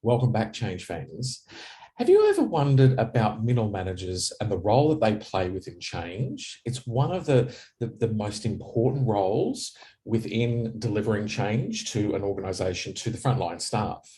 Welcome back, Change fans. Have you ever wondered about middle managers and the role that they play within change? It's one of the most important roles within delivering change to an organisation, to the frontline staff.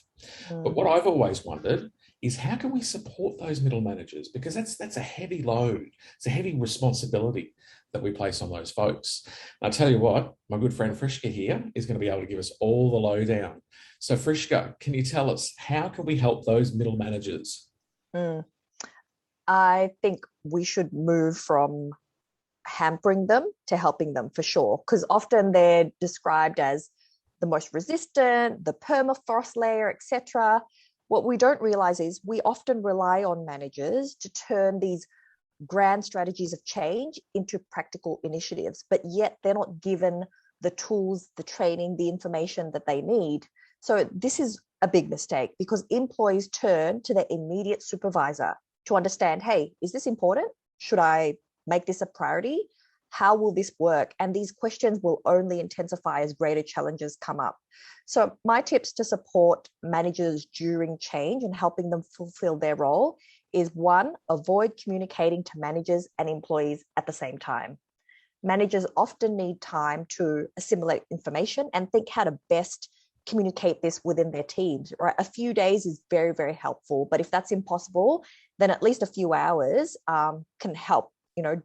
But Mm, what I've always wondered is how can we support those middle managers? Because that's a heavy load, it's a heavy responsibility that we place on those folks. And I tell you what, my good friend Frischka here is going to be able to give us all the lowdown. So Frischka, can you tell us how can we help those middle managers? mm. I think we should move from hampering them to helping them for sure, because often they're described as the most resistant, the permafrost layer, etc. What we don't realize is we often rely on managers to turn these grand strategies of change into practical initiatives, but yet they're not given the tools, the training, the information that they need. So this is a big mistake because employees turn to their immediate supervisor to understand, hey, is this important? Should I make this a priority? How will this work? And these questions will only intensify as greater challenges come up. So my tips to support managers during change and helping them fulfill their role is one, avoid communicating to managers and employees at the same time. Managers often need time to assimilate information and think how to best communicate this within their teams, right? A few days is very, very helpful. But if that's impossible, then at least a few hours can help.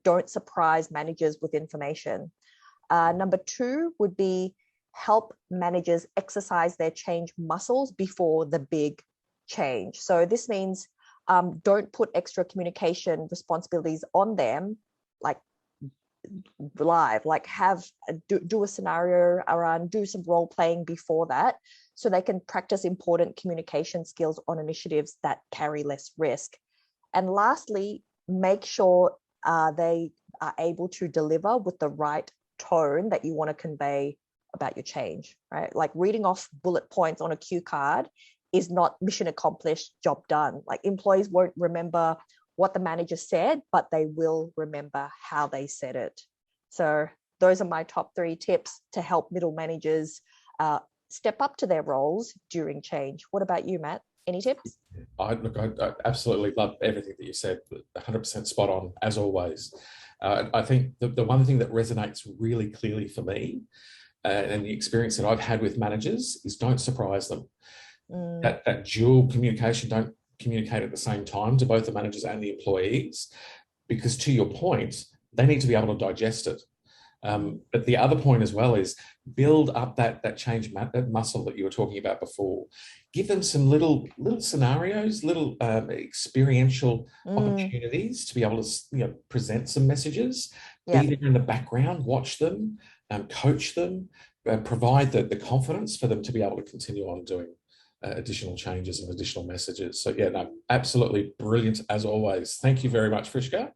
Don't surprise managers with information. Number two would be help managers exercise their change muscles before the big change. So this means don't put extra communication responsibilities on them, like live, like do a scenario around, do some role playing before that, so they can practice important communication skills on initiatives that carry less risk. And lastly, make sure they are able to deliver with the right tone that you want to convey about your change, right? Like reading off bullet points on a cue card is not mission accomplished, job done. Like employees won't remember what the manager said, but they will remember how they said it. So those are my top three tips to help middle managers step up to their roles during change. What about you, Matt? Any tips? I absolutely love everything that you said, 100% spot on, as always. I think the one thing that resonates really clearly for me and the experience that I've had with managers is don't surprise them. Mm, That dual communication, don't communicate at the same time to both the managers and the employees, because to your point, they need to be able to digest it. mm, But the other point as well is build up that change that muscle that you were talking about before. Give them some little scenarios, little experiential mm. opportunities to be able to present some messages. Be Yep. there in the background, watch them, coach them, provide the confidence for them to be able to continue on doing additional changes and additional messages. So yeah, no, absolutely brilliant as always. Thank you very much, Frischka.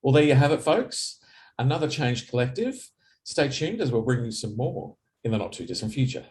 Well, there you have it, folks. Another Change Collective. Stay tuned as we'll bring you some more in the not too distant future.